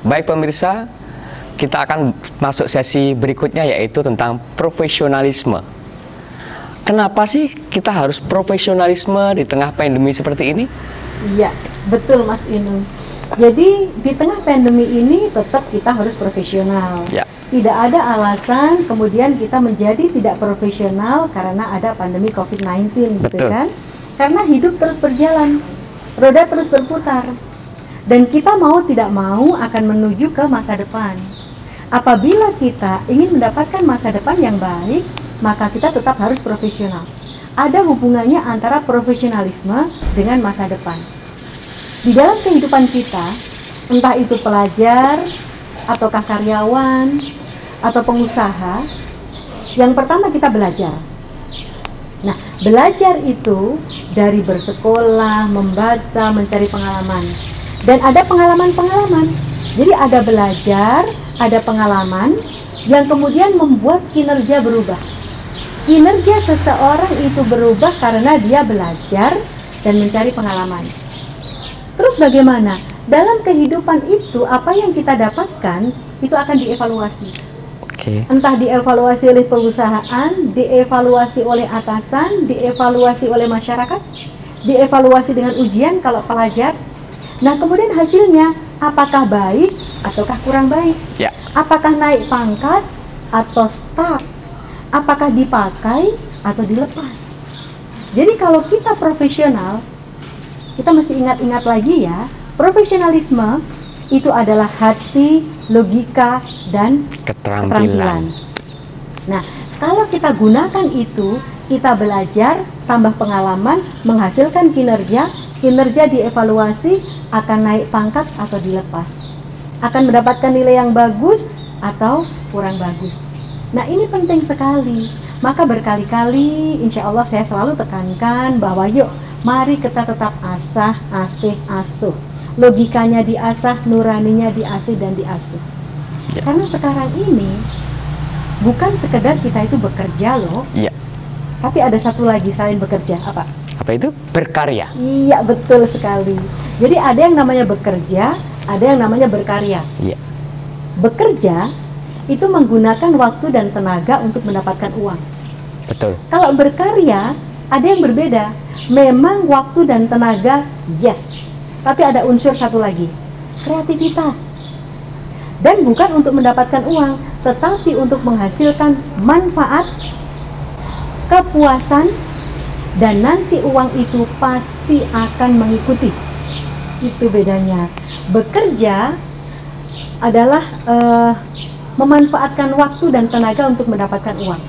Baik pemirsa, kita akan masuk sesi berikutnya, yaitu tentang profesionalisme. Kenapa sih kita harus profesionalisme di tengah pandemi seperti ini? Iya, betul Mas Inung. Jadi di tengah pandemi ini tetap kita harus profesional. Ya. Tidak ada alasan kemudian kita menjadi tidak profesional karena ada pandemi COVID-19, gitu Betul. kan? Karena hidup terus berjalan, roda terus berputar. Dan kita mau tidak mau akan menuju ke masa depan. Apabila kita ingin mendapatkan masa depan yang baik, maka kita tetap harus profesional. Ada hubungannya antara profesionalisme dengan masa depan. Di dalam kehidupan kita, entah itu pelajar, ataukah karyawan, atau pengusaha, yang pertama kita belajar. Nah, belajar itu dari bersekolah, membaca, mencari pengalaman. Dan ada pengalaman-pengalaman. Jadi ada belajar, ada pengalaman yang kemudian membuat kinerja berubah. Kinerja seseorang itu berubah karena dia belajar dan mencari pengalaman. Terus bagaimana? Dalam kehidupan itu, apa yang kita dapatkan itu akan dievaluasi. Oke. Entah dievaluasi oleh perusahaan, dievaluasi oleh atasan, dievaluasi oleh masyarakat, dievaluasi dengan ujian kalau pelajar. Nah, kemudian hasilnya apakah baik ataukah kurang baik? Ya. Apakah naik pangkat atau stuck? Apakah dipakai atau dilepas? Jadi kalau kita profesional, kita mesti ingat-ingat lagi ya, profesionalisme itu adalah hati, logika, dan keterampilan. Nah, kalau kita gunakan itu, kita belajar, tambah pengalaman, menghasilkan kinerja, kinerja dievaluasi, akan naik pangkat atau dilepas. Akan mendapatkan nilai yang bagus atau kurang bagus. Nah, ini penting sekali. Maka berkali-kali insya Allah saya selalu tekankan bahwa yuk, mari kita tetap asah, asih, asuh. Logikanya diasah, nuraninya diasih dan diasuh. Ya. Karena sekarang ini bukan sekedar kita itu bekerja loh. Iya. Tapi ada satu lagi selain bekerja, apa? Apa itu? Berkarya. Iya, betul sekali. Jadi ada yang namanya bekerja, ada yang namanya berkarya. Iya. Bekerja itu menggunakan waktu dan tenaga untuk mendapatkan uang. Betul. Kalau berkarya, ada yang berbeda. Memang waktu dan tenaga, yes. Tapi ada unsur satu lagi, kreativitas. Dan bukan untuk mendapatkan uang, tetapi untuk menghasilkan manfaat, kepuasan, dan nanti uang itu pasti akan mengikuti. Itu bedanya. Bekerja adalah memanfaatkan waktu dan tenaga untuk mendapatkan uang.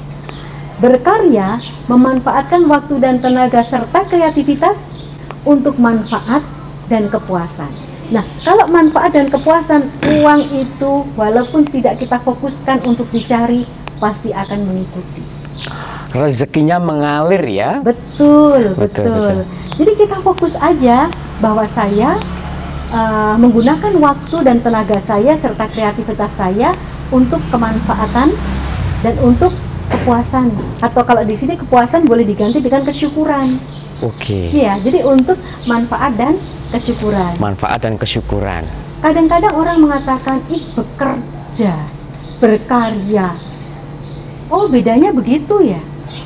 Berkarya memanfaatkan waktu dan tenaga serta kreativitas untuk manfaat dan kepuasan. Nah, kalau manfaat dan kepuasan, uang itu walaupun tidak kita fokuskan untuk dicari, pasti akan mengikuti. Rezekinya mengalir ya. Betul. Betul. Jadi kita fokus aja bahwa saya menggunakan waktu dan tenaga saya serta kreativitas saya untuk kemanfaatan dan untuk kepuasan. Atau kalau di sini kepuasan boleh diganti dengan kesyukuran. Oke. Iya, jadi untuk manfaat dan kesyukuran. Manfaat dan kesyukuran. Kadang-kadang orang mengatakan, ih bekerja, berkarya. Oh, bedanya begitu ya.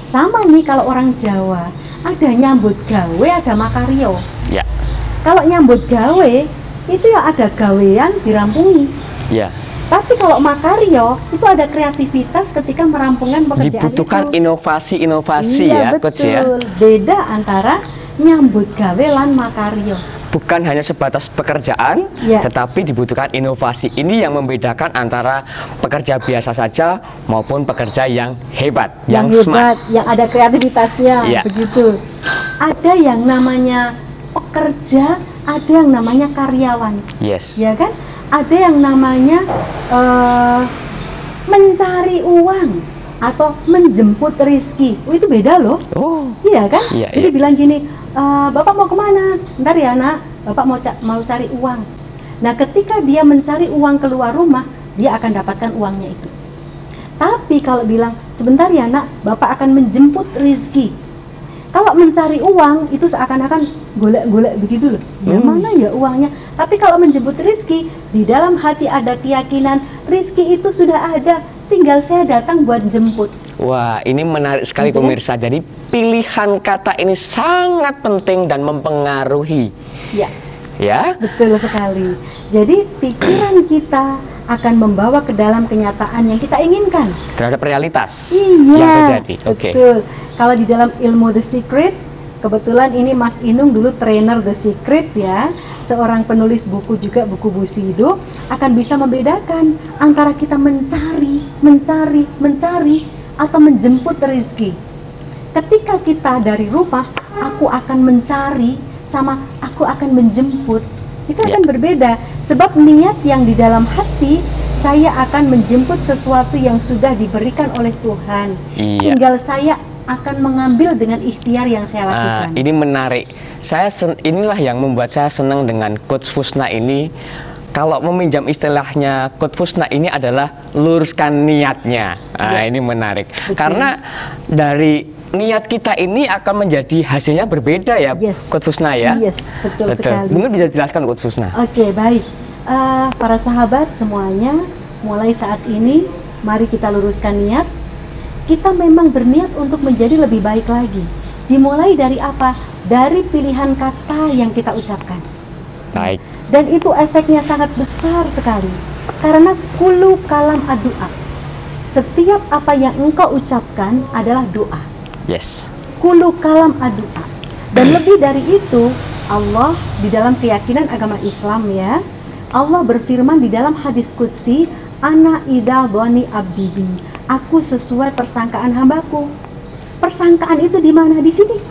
Sama nih kalau orang Jawa, ada nyambut gawe, ada makaryo. Ya. Kalau nyambut gawe, itu ya ada gawean dirampungi. Ya. Tapi kalau makaryo, itu ada kreativitas ketika merampungkan pekerjaan Dibutuhkan itu. inovasi-inovasi Iya, ya, Coach ya. betul. Beda antara nyambut gawe lan makaryo. Bukan hanya sebatas pekerjaan, Ya. tetapi dibutuhkan inovasi. Ini yang membedakan antara pekerja biasa saja maupun pekerja yang hebat, yang hebat, smart. yang ada kreativitasnya, Iya. begitu. Ada yang namanya pekerja, ada yang namanya karyawan, Yes. ya kan? Ada yang namanya mencari uang atau menjemput rizki. Oh, itu beda loh. Oh. Iya kan? Iya, Jadi iya. bilang gini, Bapak mau kemana? Ntar ya nak, Bapak mau cari uang. Nah, ketika dia mencari uang keluar rumah, dia akan dapatkan uangnya itu. Tapi kalau bilang, sebentar ya nak, Bapak akan menjemput rizki. Kalau mencari uang itu seakan-akan golek-golek begitu loh. Mana ya uangnya? Tapi kalau menjemput rizki, di dalam hati ada keyakinan rizki itu sudah ada, tinggal saya datang buat jemput. Wah, ini menarik sekali pemirsa. Jadi pilihan kata ini sangat penting dan mempengaruhi. Ya, betul sekali. Jadi pikiran kita akan membawa ke dalam kenyataan yang kita inginkan terhadap realitas yang terjadi. Betul. Kalau di dalam ilmu The Secret, kebetulan ini Mas Inung dulu trainer The Secret ya, seorang penulis buku juga, buku Bushido, akan bisa membedakan antara kita mencari atau menjemput rezeki. Ketika kita dari rumah, aku akan mencari sama aku akan menjemput, itu akan berbeda. Sebab niat yang di dalam hati, saya akan menjemput sesuatu yang sudah diberikan oleh Tuhan. Tinggal saya akan mengambil dengan ikhtiar yang saya lakukan. Ini menarik. Inilah yang membuat saya senang dengan Coach Fusna ini. Kalau meminjam istilahnya Coach Fusna ini adalah luruskan niatnya. Ini menarik. Betul. Karena dari niat kita ini akan menjadi hasilnya berbeda ya, Coach Fusna ya. Betul sekali. Mungkin bisa jelaskan Coach Fusna. Oke, baik. Para sahabat semuanya, mulai saat ini mari kita luruskan niat. Kita memang berniat untuk menjadi lebih baik lagi. Dimulai dari apa? Dari pilihan kata yang kita ucapkan. Baik. Dan itu efeknya sangat besar sekali. Karena kulu kalam addu'a. Setiap apa yang engkau ucapkan adalah doa. Yes. Kulu kalam addu'a. Dan lebih dari itu, Allah di dalam keyakinan agama Islam ya, Allah berfirman di dalam hadis qudsi, ana idza dhani abdi. Aku sesuai persangkaan hambaku. Persangkaan itu di mana? Di sini.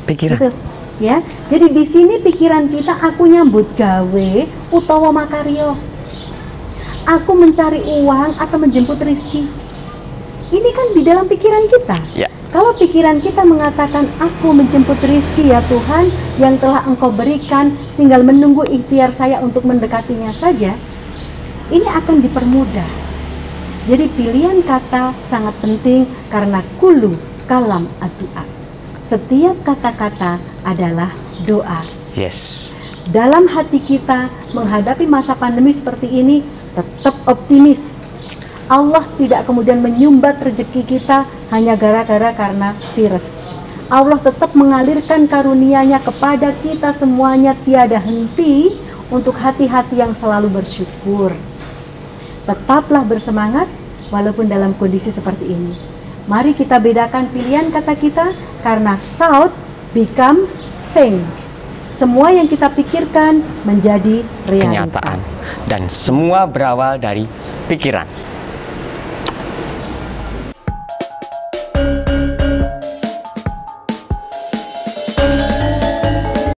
Pikiran. Betul. Ya. Jadi di sini pikiran kita, aku nyambut gawe utawa makaryo. Aku mencari uang atau menjemput rizki. Ini kan di dalam pikiran kita. Ya. Kalau pikiran kita mengatakan aku menjemput rizki ya Tuhan yang telah engkau berikan, tinggal menunggu ikhtiar saya untuk mendekatinya saja, ini akan dipermudah. Jadi pilihan kata sangat penting karena kulu kalam addu'a. Setiap kata-kata adalah doa. Yes. Dalam hati kita menghadapi masa pandemi seperti ini, tetap optimis. Allah tidak kemudian menyumbat rezeki kita hanya gara-gara karena virus. Allah tetap mengalirkan karunia-Nya kepada kita semuanya tiada henti untuk hati-hati yang selalu bersyukur. Tetaplah bersemangat walaupun dalam kondisi seperti ini. Mari kita bedakan pilihan kata kita karena thought become think. Semua yang kita pikirkan menjadi realita. Kenyataan. Dan semua berawal dari pikiran.